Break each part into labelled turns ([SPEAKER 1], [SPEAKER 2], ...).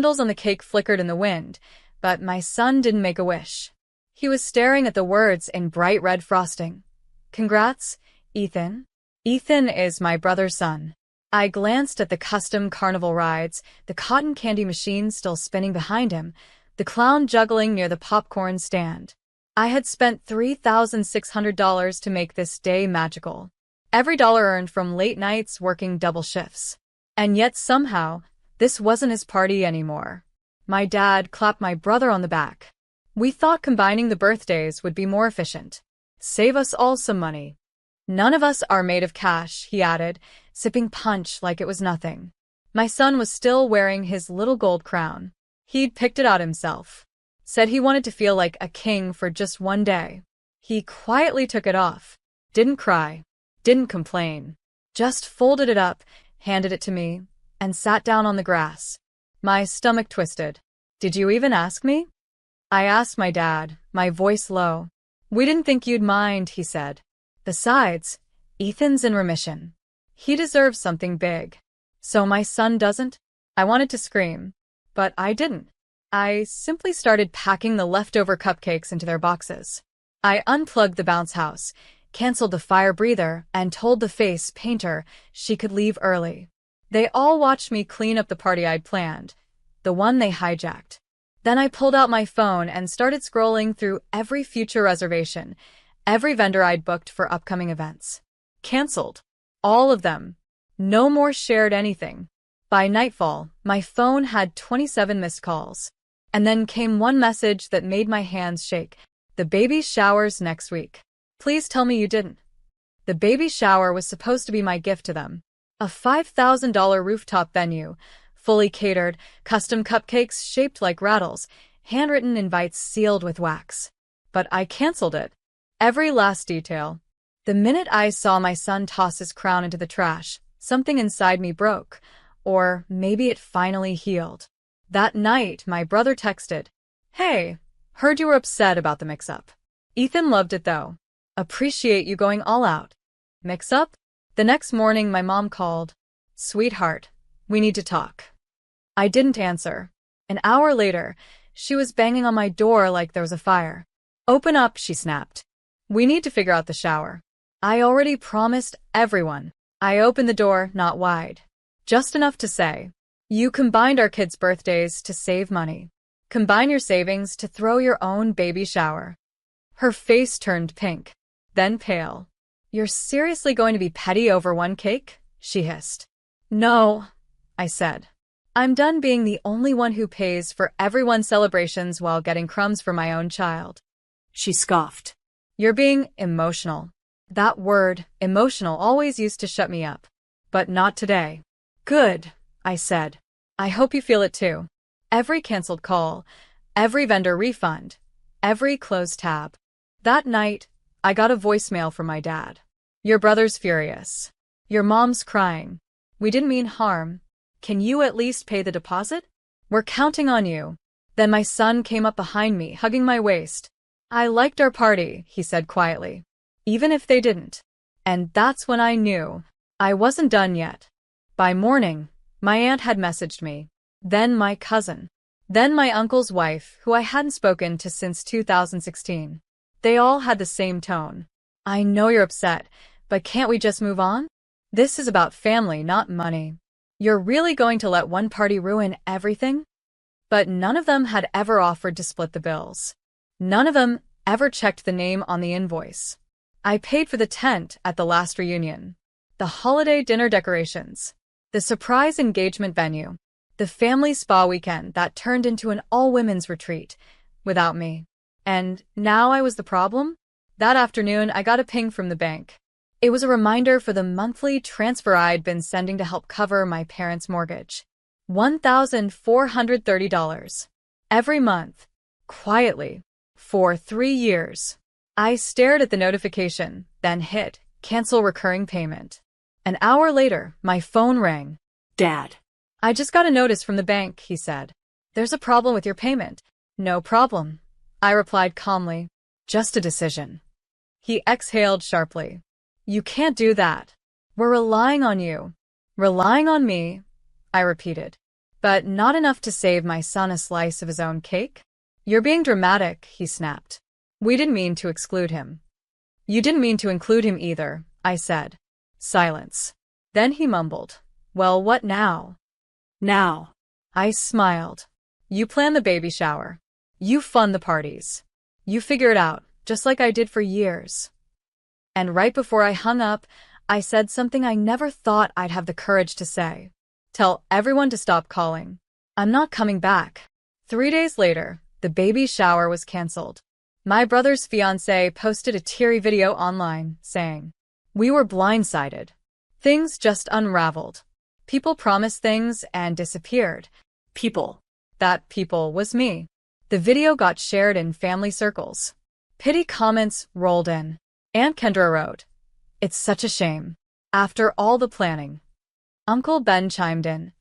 [SPEAKER 1] Candles on the cake flickered in the wind, but my son didn't make a wish. He was staring at the words in bright red frosting. Congrats, Ethan. Ethan is my brother's son. I glanced at the custom Carnival rides, the cotton candy machine still spinning behind him, the clown juggling near the popcorn stand. I had spent $3,600 to make this day magical. Every dollar earned from late nights working double shifts. And yet somehow, this wasn't his party anymore. My dad clapped my brother on the back. We thought combining the birthdays would be more efficient. Save us all some money. None of us are made of cash, he added, sipping punch like it was nothing. My son was still wearing his little gold crown. He'd picked it out himself. Said he wanted to feel like a king for just one day. He quietly took it off. Didn't cry. Didn't complain. Just folded it up, handed it to me, and sat down on the grass. My stomach twisted. Did you even ask me? I asked my dad, my voice low. We didn't think you'd mind, he said. Besides, Ethan's in remission. He deserves something big. So my son doesn't? I wanted to scream, but I didn't. I simply started packing the leftover cupcakes into their boxes. I unplugged the bounce house, canceled the fire breather, and told the face painter she could leave early. They all watched me clean up the party I'd planned, the one they hijacked. Then I pulled out my phone and started scrolling through every future reservation, every vendor I'd booked for upcoming events. Cancelled. All of them. No more shared anything. By nightfall, my phone had 27 missed calls. And then came one message that made my hands shake. The baby shower's next week. Please tell me you didn't. The baby shower was supposed to be my gift to them. A $5,000 rooftop venue, fully catered, custom cupcakes shaped like rattles, handwritten invites sealed with wax. But I canceled it. Every last detail. The minute I saw my son toss his crown into the trash, something inside me broke. Or maybe it finally healed. That night, my brother texted, "Hey, heard you were upset about the mix-up. Ethan loved it though. Appreciate you going all out." Mix-up? The next morning, my mom called. "Sweetheart, we need to talk." I didn't answer. An hour later, she was banging on my door like there was a fire. "Open up," she snapped. "We need to figure out the shower." I already promised everyone. I opened the door, not wide. Just enough to say, "You combined our kids' birthdays to save money. Combine your savings to throw your own baby shower." Her face turned pink, then pale. "You're seriously going to be petty over one cake?" she hissed. "No," I said. "I'm done being the only one who pays for everyone's celebrations while getting crumbs for my own child." She scoffed. "You're being emotional." That word, emotional, always used to shut me up. But not today. "Good," I said. "I hope you feel it too." Every canceled call, every vendor refund, every closed tab. That night, I got a voicemail from my dad. "Your brother's furious. Your mom's crying. We didn't mean harm. Can you at least pay the deposit? We're counting on you." Then my son came up behind me, hugging my waist. "I liked our party," he said quietly. "Even if they didn't." And that's when I knew I wasn't done yet. By morning, my aunt had messaged me. Then my cousin. Then my uncle's wife, who I hadn't spoken to since 2016. They all had the same tone. "I know you're upset, but can't we just move on? This is about family, not money. You're really going to let one party ruin everything?" But none of them had ever offered to split the bills. None of them ever checked the name on the invoice. I paid for the tent at the last reunion, the holiday dinner decorations, the surprise engagement venue, the family spa weekend that turned into an all-women's retreat without me. And now I was the problem? That afternoon, I got a ping from the bank. It was a reminder for the monthly transfer I'd been sending to help cover my parents' mortgage. $1,430. Every month. Quietly. For 3 years. I stared at the notification, then hit cancel recurring payment. An hour later, my phone rang. "Dad. I just got a notice from the bank," he said. "There's a problem with your payment." "No problem," I replied calmly. "Just a decision." He exhaled sharply. "You can't do that. We're relying on you." "Relying on me," I repeated. but not enough to save my son a slice of his own cake? You're being dramatic, he snapped. We didn't mean to exclude him. You didn't mean to include him either, I said. Silence. Then he mumbled, well, what now? Now. I smiled. You plan the baby shower. You fund the parties. You figure it out, just like I did for years. And right before I hung up, I said something I never thought I'd have the courage to say. Tell everyone to stop calling. I'm not coming back. 3 days later, the baby shower was canceled. My brother's fiancé posted a teary video online saying, we were blindsided. Things just unraveled. People promised things and disappeared. People. That people was me. The video got shared in family circles. Pity comments rolled in. Aunt Kendra wrote, it's such a shame. After all the planning. Uncle Ben chimed in.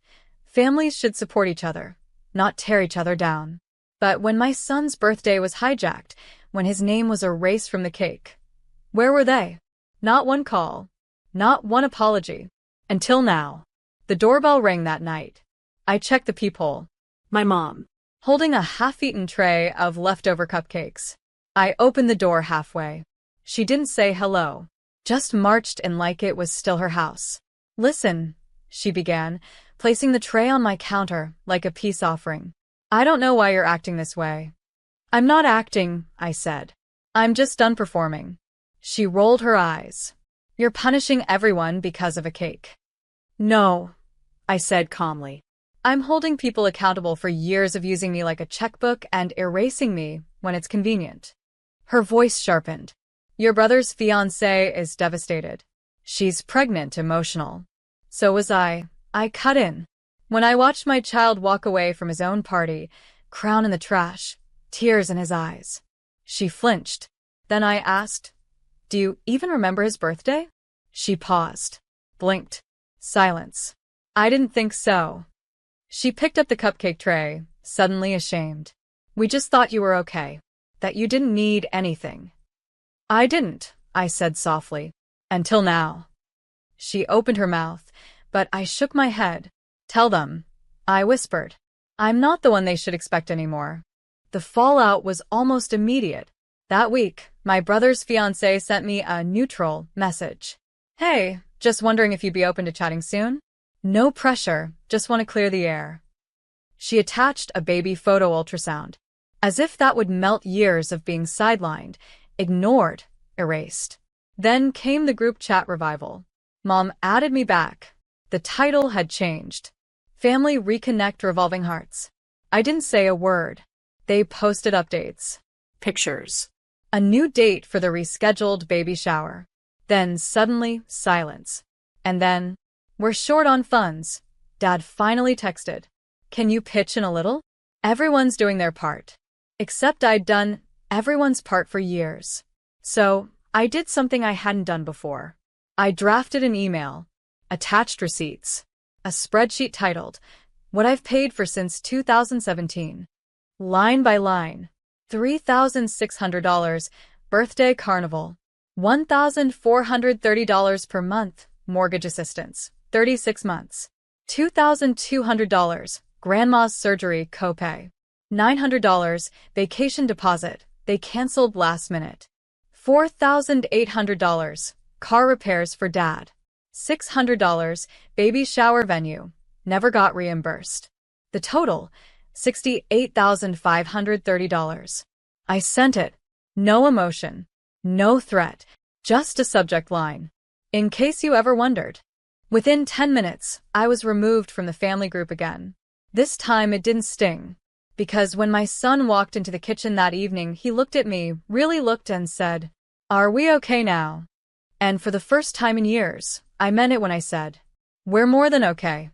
[SPEAKER 1] Families should support each other, not tear each other down. But when my son's birthday was hijacked, when his name was erased from the cake, where were they? Not one call. Not one apology. Until now. The doorbell rang that night. I checked the peephole. My mom, holding a half-eaten tray of leftover cupcakes. I opened the door halfway. She didn't say hello, just marched in like it was still her house. Listen, she began, placing the tray on my counter like a peace offering. I don't know why you're acting this way. I'm not acting, I said. I'm just done performing. She rolled her eyes. You're punishing everyone because of a cake. No, I said calmly. I'm holding people accountable for years of using me like a checkbook and erasing me when it's convenient. Her voice sharpened. Your brother's fiancée is devastated. She's pregnant, emotional. So was I. I cut in. When I watched my child walk away from his own party, crown in the trash, tears in his eyes. She flinched. Then I asked, do you even remember his birthday? She paused, blinked. Silence. I didn't think so. She picked up the cupcake tray, suddenly ashamed. We just thought you were okay, that you didn't need anything. I didn't, I said softly. Until now. She opened her mouth, but I shook my head. Tell them, I whispered. I'm not the one they should expect anymore. The fallout was almost immediate. That week, my brother's fiancé sent me a neutral message. Hey, just wondering if you'd be open to chatting soon? No pressure, just want to clear the air. She attached a baby photo ultrasound, as if that would melt years of being sidelined, ignored, erased. Then came the group chat revival. Mom added me back. The title had changed. Family Reconnect Revolving Hearts. I didn't say a word. They posted updates. Pictures. A new date for the rescheduled baby shower. Then suddenly, silence. And then, we're short on funds. Dad finally texted. Can you pitch in a little? Everyone's doing their part. Except I'd done everyone's part for years. So, I did something I hadn't done before. I drafted an email, attached receipts, a spreadsheet titled, What I've Paid for Since 2017. Line by line. $3,600, birthday Carnival. $1,430 per month, mortgage assistance, 36 months. $2,200, grandma's surgery copay. $900, vacation deposit, they canceled last minute. $4,800, car repairs for dad. $600, baby shower venue, never got reimbursed. The total, $68,530. I sent it. No emotion. No threat. Just a subject line. In case you ever wondered. Within 10 minutes, I was removed from the family group again. This time it didn't sting. Because when my son walked into the kitchen that evening, he looked at me, really looked and said, "Are we okay now?" And for the first time in years, I meant it when I said, "We're more than okay."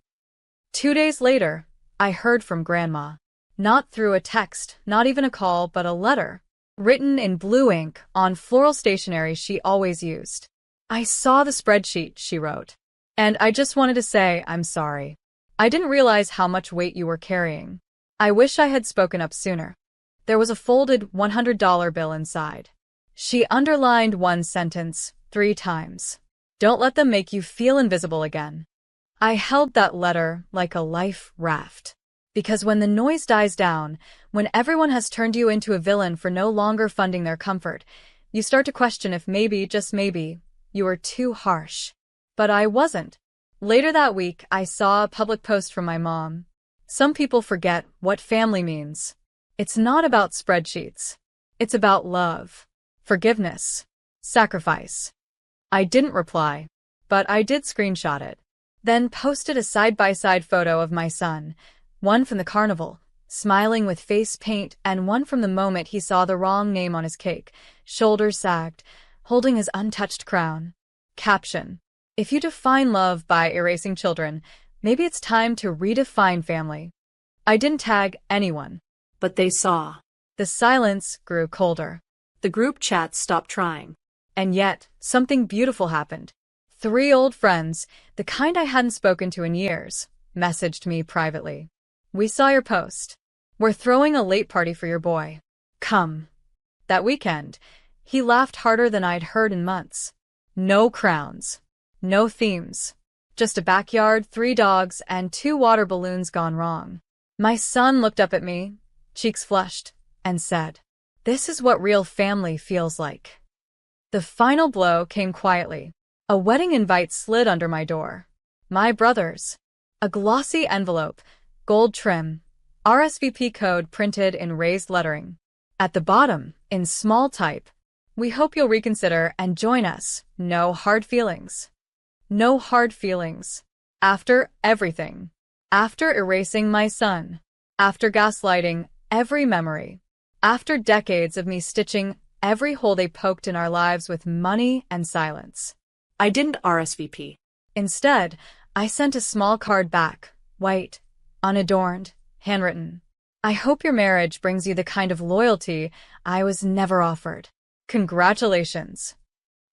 [SPEAKER 1] 2 days later, I heard from Grandma. Not through a text, not even a call, but a letter. Written in blue ink on floral stationery she always used. "I saw the spreadsheet," she wrote. "And I just wanted to say I'm sorry. I didn't realize how much weight you were carrying. I wish I had spoken up sooner." There was a folded $100 bill inside. She underlined one sentence 3 times. "Don't let them make you feel invisible again." I held that letter like a life raft. Because when the noise dies down, when everyone has turned you into a villain for no longer funding their comfort, you start to question if maybe, just maybe, you were too harsh. But I wasn't. Later that week, I saw a public post from my mom. Some people forget what family means. It's not about spreadsheets. It's about love, forgiveness, sacrifice. I didn't reply, but I did screenshot it. Then posted a side-by-side photo of my son, one from the carnival, smiling with face paint, and one from the moment he saw the wrong name on his cake, shoulders sagged, holding his untouched crown. Caption: If you define love by erasing children, maybe it's time to redefine family. I didn't tag anyone.
[SPEAKER 2] But they saw.
[SPEAKER 1] The silence grew colder.
[SPEAKER 2] The group chat stopped trying.
[SPEAKER 1] And yet, something beautiful happened. 3 old friends, the kind I hadn't spoken to in years, messaged me privately. We saw your post. We're throwing a late party for your boy. Come. That weekend, he laughed harder than I'd heard in months. No crowns. No themes. Just a backyard, 3 dogs, and 2 water balloons gone wrong. My son looked up at me, cheeks flushed, and said, "This is what real family feels like." The final blow came quietly. A wedding invite slid under my door. My brother's. A glossy envelope, gold trim, RSVP code printed in raised lettering. At the bottom, in small type, "We hope you'll reconsider and join us. No hard feelings." No hard feelings. After everything. After erasing my son. After gaslighting every memory. After decades of me stitching every hole they poked in our lives with money and silence.
[SPEAKER 2] I didn't RSVP.
[SPEAKER 1] Instead, I sent a small card back, white, unadorned, handwritten. "I hope your marriage brings you the kind of loyalty I was never offered. Congratulations."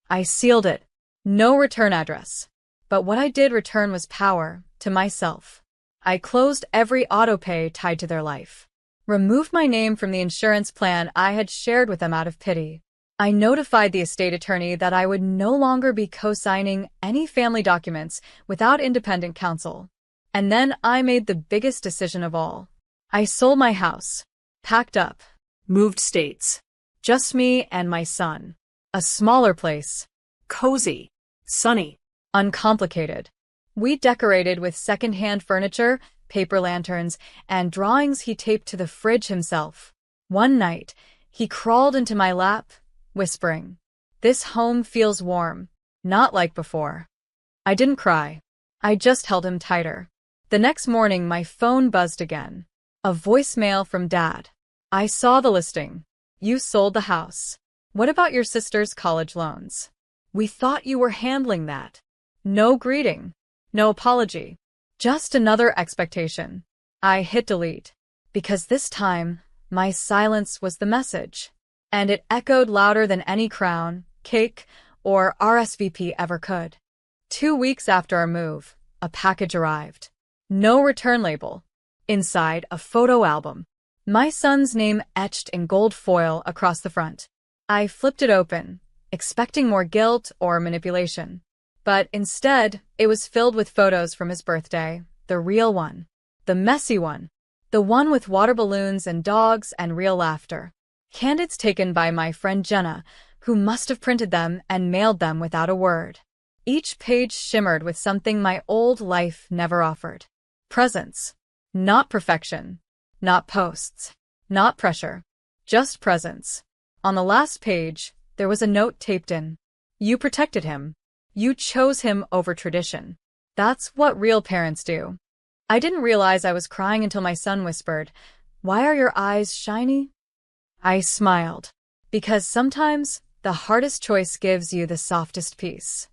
[SPEAKER 1] I sealed it. No return address. But what I did return was power, to myself. I closed every autopay tied to their life. Removed my name from the insurance plan I had shared with them out of pity. I notified the estate attorney that I would no longer be co-signing any family documents without independent counsel. And then I made the biggest decision of all. I sold my house, packed up,
[SPEAKER 2] Moved states.
[SPEAKER 1] just me and my son. A smaller place,
[SPEAKER 2] Cozy. Sunny.
[SPEAKER 1] uncomplicated. We decorated with second-hand furniture, paper lanterns, and drawings he taped to the fridge himself. One night, he crawled into my lap, whispering, "This home feels warm, not like before." I didn't cry. I just held him tighter. The next morning, my phone buzzed again. A voicemail from Dad. "I saw the listing. You sold the house. What about your sister's college loans? We thought you were handling that." No greeting. No apology. Just another expectation. I hit delete. Because this time, my silence was the message. And it echoed louder than any crown, cake, or RSVP ever could. 2 weeks after our move, a package arrived. No return label. Inside, a photo album. My son's name etched in gold foil across the front. I flipped it open, expecting more guilt or manipulation. But instead, it was filled with photos from his birthday, the real one. The messy one. The one with water balloons and dogs and real laughter. Candids taken by my friend Jenna, who must have printed them and mailed them without a word. Each page shimmered with something my old life never offered. Presence. Not perfection. Not posts. Not pressure. Just presence. On the last page, there was a note taped in. "You protected him. You chose him over tradition." That's what real parents do. I didn't realize I was crying until my son whispered, "Why are your eyes shiny?" I smiled. Because sometimes the hardest choice gives you the softest peace.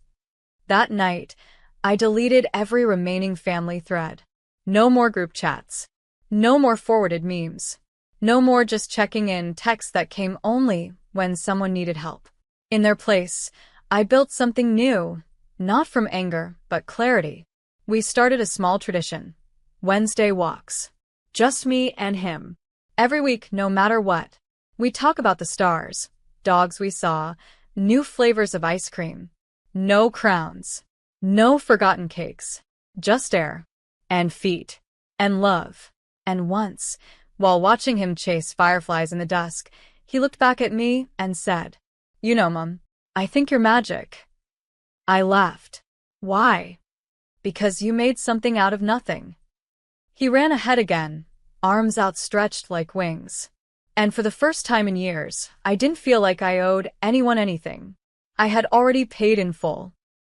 [SPEAKER 1] That night, I deleted every remaining family thread. No more group chats. No more forwarded memes. No more just checking in texts that came only when someone needed help. In their place, I built something new, not from anger, but clarity. We started a small tradition. Wednesday walks. Just me and him. Every week, no matter what. We talk about the stars, dogs we saw, new flavors of ice cream. No crowns. No forgotten cakes. Just air. And feet. And love. And once, while watching him chase fireflies in the dusk, he looked back at me and said, "You know, Mum, I think you're magic." I laughed. "Why?" "Because you made something out of nothing." He ran ahead again, arms outstretched like wings. And for the first time in years, I didn't feel like I owed anyone anything. I had already paid in full.